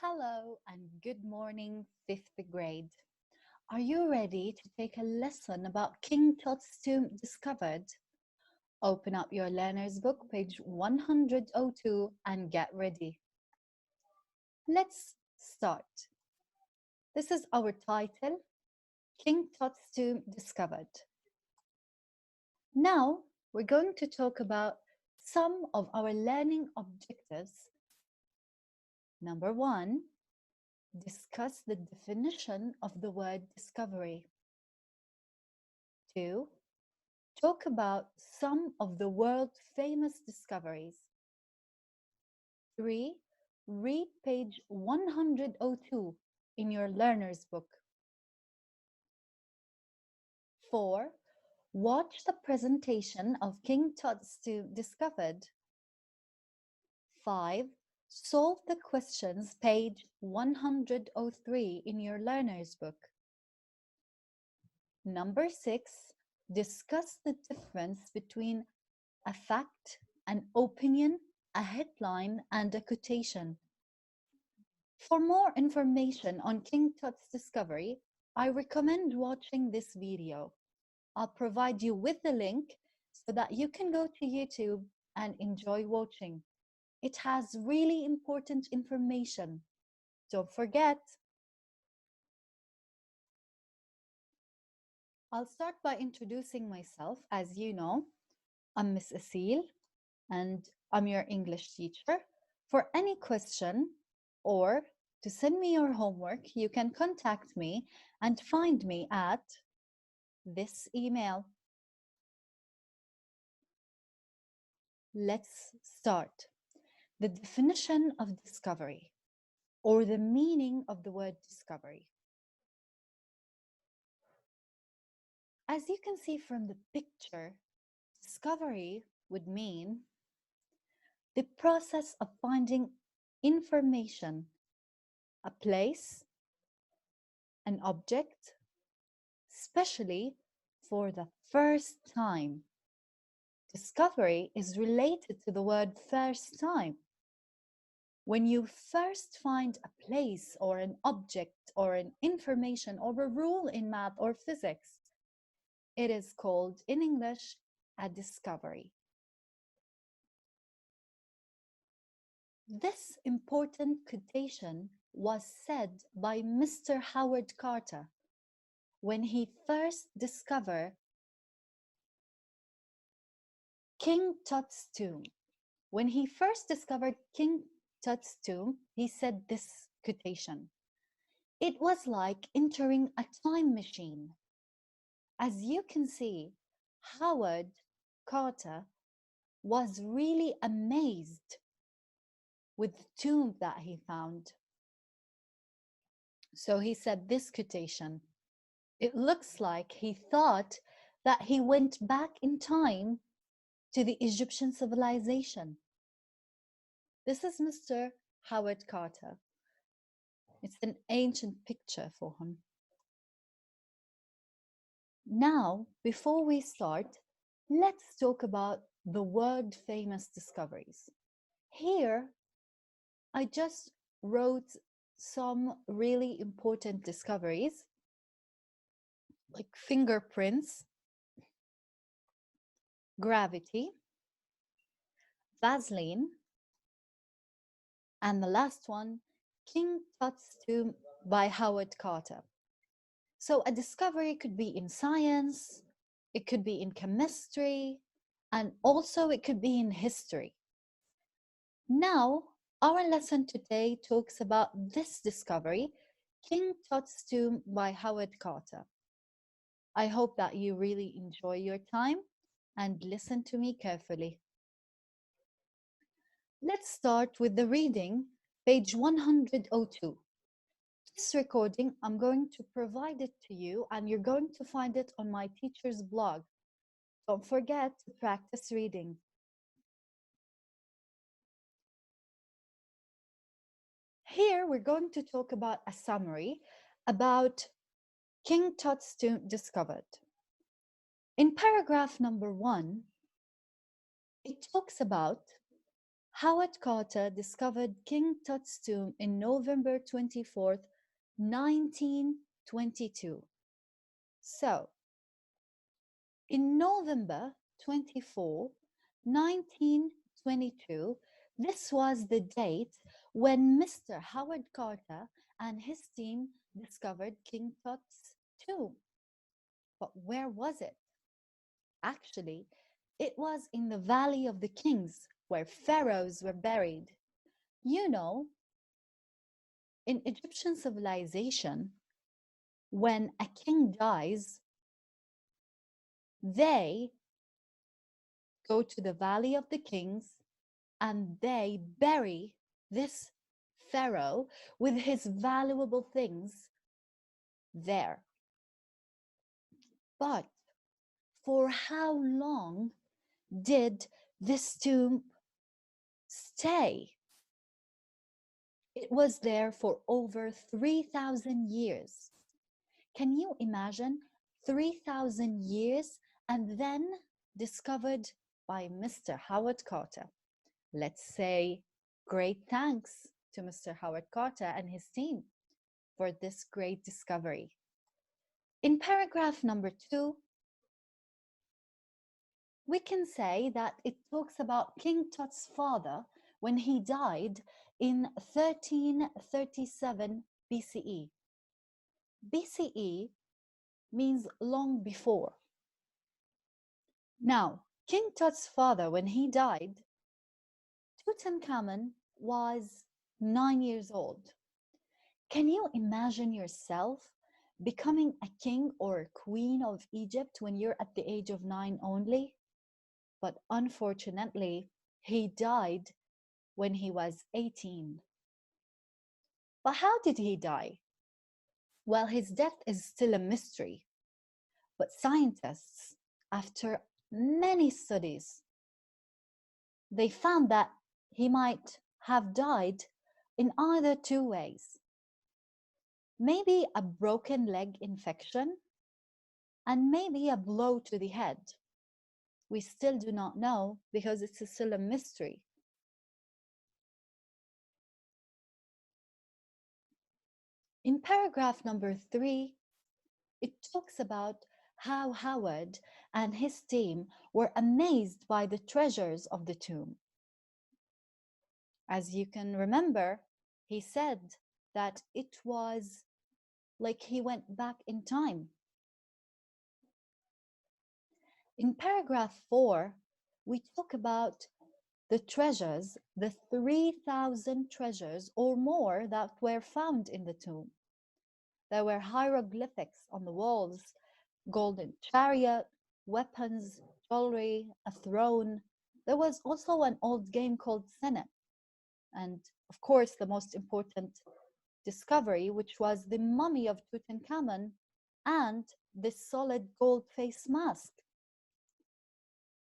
Hello and good morning, fifth grade. Are you ready to take a lesson about King Tut's tomb discovered? Open up your learner's book, page 102, and get ready. Let's start. This is our title, King Tut's tomb discovered. Now, we're going to talk about some of our learning objectives. Number one, discuss the definition of the word discovery. 2. Talk about some of the world famous discoveries. 3. Read page 102 in your learner's book. 4. Watch the presentation of King Tut's tomb discovered. 5. Solve the questions page 103 in your learner's book. Number 6. Discuss the difference between a fact, an opinion, a headline, and a quotation. For more information on King Tut's discovery, I recommend watching this video. I'll provide you with the link so that you can go to YouTube and enjoy watching. It has really important information. Don't forget. I'll start by introducing myself. As you know, I'm Miss Asil and I'm your English teacher. For any question or to send me your homework, you can contact me and find me at this email. Let's start. The definition of discovery, or the meaning of the word discovery. As you can see from the picture, discovery would mean the process of finding information, a place, an object, especially for the first time. Discovery is related to the word first time. When you first find a place or an object or an information or a rule in math or physics, it is called in English a discovery. This important quotation was said by Mr. Howard Carter when he first discovered King Tut's tomb. When he first discovered King Tut's tomb, he said this quotation: "It was like entering a time machine." As you can see, Howard Carter was really amazed with the tomb that he found. So he said this quotation: "It looks like he thought that he went back in time to the Egyptian civilization." This is Mr. Howard Carter. It's an ancient picture for him. Now, before we start, let's talk about the world famous discoveries. Here, I just wrote some really important discoveries, like fingerprints, gravity, Vaseline, and the last one, King Tut's tomb by Howard Carter. So a discovery could be in science, it could be in chemistry, and also it could be in history. Now, our lesson today talks about this discovery, King Tut's tomb by Howard Carter. I hope that you really enjoy your time and listen to me carefully. Let's start with the reading, page 102. This recording, I'm going to provide it to you and you're going to find it on my teacher's blog. Don't forget to practice reading. Here, we're going to talk about a summary about King Tut's tomb discovered. In paragraph number 1, it talks about Howard Carter discovered King Tut's tomb in November 24th, 1922. So, in November 24, 1922, this was the date when Mr. Howard Carter and his team discovered King Tut's tomb. But where was it? Actually, it was in the Valley of the Kings, where pharaohs were buried. You know, in Egyptian civilization, when a king dies, they go to the Valley of the Kings and they bury this pharaoh with his valuable things there. But for how long did this tomb stay? It was there for over 3,000 years. Can you imagine 3,000 years and then discovered by Mr. Howard Carter? Let's say great thanks to Mr. Howard Carter and his team for this great discovery. In paragraph number 2, we can say that it talks about King Tut's father when he died in 1337 BCE. BCE means long before. Now, King Tut's father, when he died, Tutankhamun was 9 years old. Can you imagine yourself becoming a king or a queen of Egypt when you're at the age of 9 only? But unfortunately, he died when he was 18. But how did he die? Well, his death is still a mystery. But scientists, after many studies, they found that he might have died in either two ways. Maybe a broken leg infection and maybe a blow to the head. We still do not know because it's still a mystery. In paragraph number 3, it talks about how Howard and his team were amazed by the treasures of the tomb. As you can remember, he said that it was like he went back in time. In paragraph 4, we talk about the treasures, the 3,000 treasures or more that were found in the tomb. There were hieroglyphics on the walls, golden chariot, weapons, jewelry, a throne. There was also an old game called Senet. And of course, the most important discovery, which was the mummy of Tutankhamun and the solid gold face mask.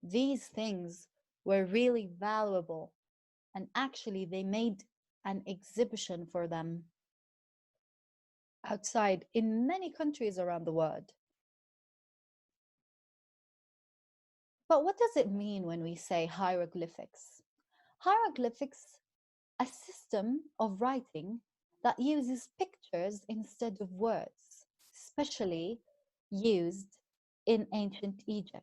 These things were really valuable, and actually they made an exhibition for them outside in many countries around the world. But what does it mean when we say hieroglyphics? Hieroglyphics, a system of writing that uses pictures instead of words, especially used in ancient Egypt.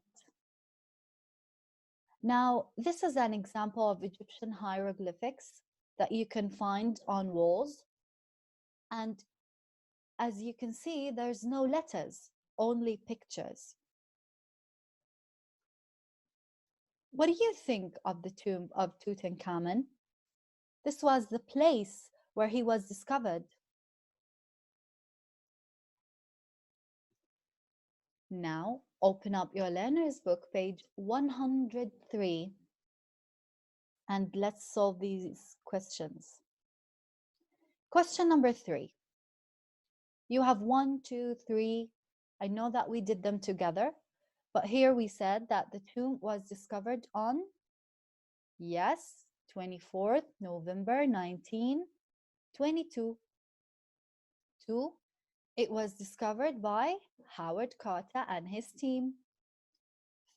Now, this is an example of Egyptian hieroglyphics that you can find on walls. And as you can see, there's no letters, only pictures. What do you think of the tomb of Tutankhamun? This was the place where he was discovered. Now, open up your learner's book, page 103, and let's solve these questions. Question number 3. You have 1, 2, 3. I know that we did them together, but here we said that the tomb was discovered on, yes, 24th November 1922. 2. It was discovered by Howard Carter and his team.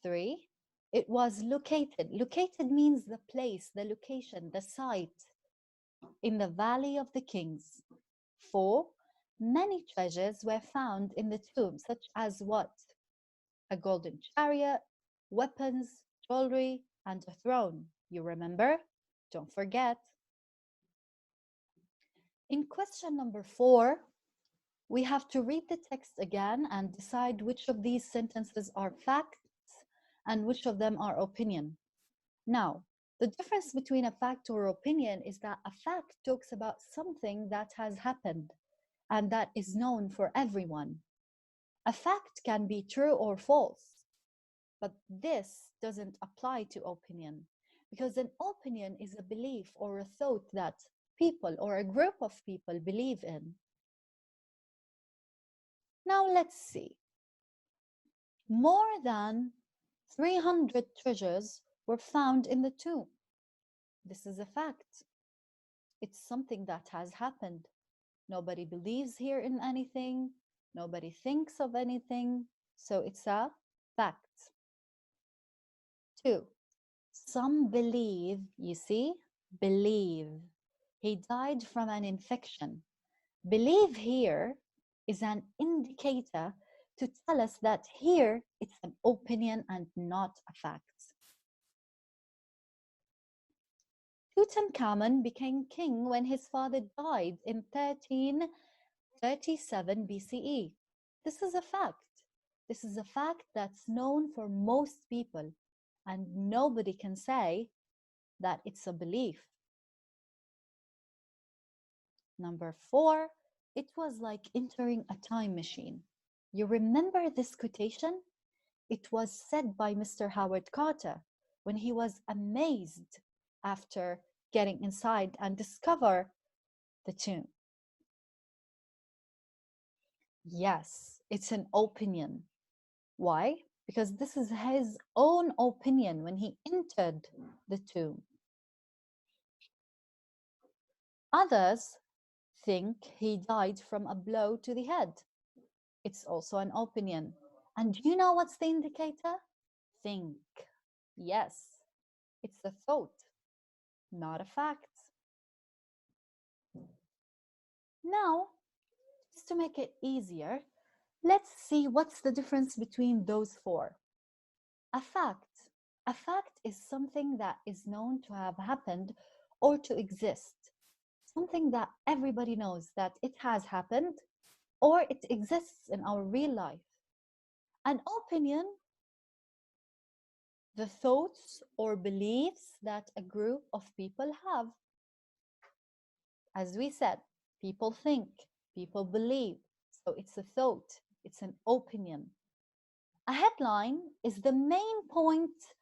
3. It was located. Located means the place, the location, the site in the Valley of the Kings. 4. Many treasures were found in the tomb, such as what? A golden chariot, weapons, jewelry, and a throne. You remember? Don't forget. In question number 4, we have to read the text again and decide which of these sentences are facts and which of them are opinion. Now, the difference between a fact or opinion is that a fact talks about something that has happened and that is known for everyone. A fact can be true or false, but this doesn't apply to opinion because an opinion is a belief or a thought that people or a group of people believe in. Now let's see. More than 300 treasures were found in the tomb. This is a fact. It's something that has happened. Nobody believes here in anything. Nobody thinks of anything. So it's a fact. 2. Some believe, you see, believe he died from an infection. Believe here is an indicator to tell us that here it's an opinion and not a fact. Tutankhamun became king when his father died in 1337 BCE. This is a fact. This is a fact that's known for most people, and nobody can say that it's a belief. Number 4, it was like entering a time machine. You remember this quotation? It was said by Mr. Howard Carter when he was amazed after getting inside and discover the tomb. Yes, it's an opinion. Why? Because this is his own opinion when he entered the tomb. Others think he died from a blow to the head. It's also an opinion. And do you know what's the indicator? Think. Yes, it's a thought, not a fact. Now, just to make it easier, let's see what's the difference between those 4. A fact. A fact is something that is known to have happened or to exist. Something that everybody knows that it has happened or it exists in our real life. An opinion, the thoughts or beliefs that a group of people have. As we said, people think, people believe, so it's a thought, it's an opinion. A headline is the main point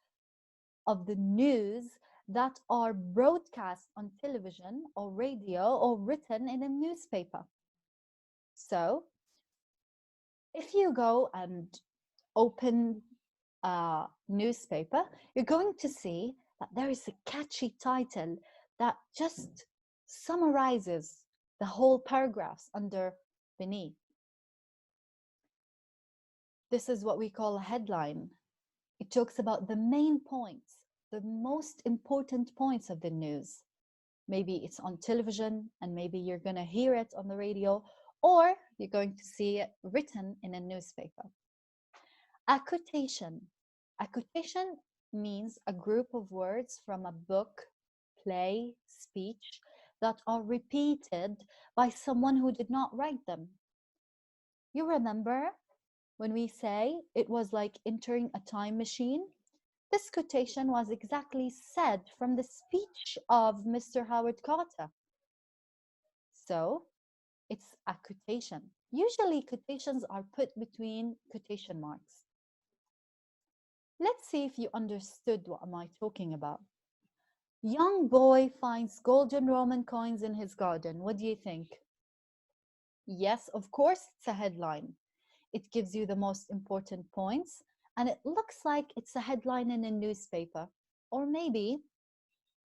of the news that are broadcast on television or radio or written in a newspaper. So if you go and open a newspaper, you're going to see that there is a catchy title that just summarizes the whole paragraphs under beneath. This is what we call a headline. It talks about the main points, the most important points of the news. Maybe it's on television and maybe you're going to hear it on the radio, or you're going to see it written in a newspaper. A quotation. A quotation means a group of words from a book, play, speech that are repeated by someone who did not write them. You remember when we say it was like entering a time machine? This quotation was exactly said from the speech of Mr. Howard Carter. So it's a quotation. Usually quotations are put between quotation marks. Let's see if you understood what am I talking about. Young boy finds golden Roman coins in his garden. What do you think? Yes, of course, it's a headline. It gives you the most important points, and it looks like it's a headline in a newspaper. Or maybe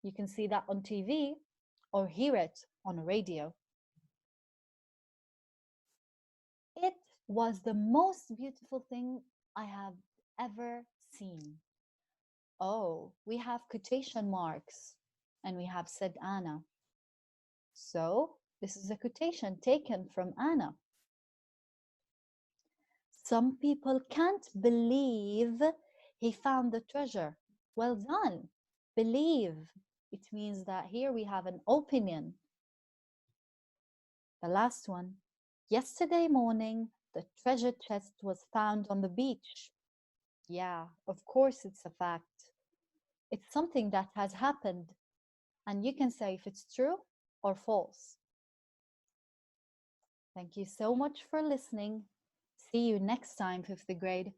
you can see that on TV or hear it on a radio. It was the most beautiful thing I have ever seen. Oh, we have quotation marks and we have said Anna. So this is a quotation taken from Anna. Some people can't believe he found the treasure. Well done. Believe. It means that here we have an opinion. The last one. Yesterday morning, the treasure chest was found on the beach. Yeah, of course it's a fact. It's something that has happened, and you can say if it's true or false. Thank you so much for listening. See you next time, fifth grade.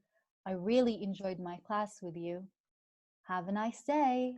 I really enjoyed my class with you. Have a nice day.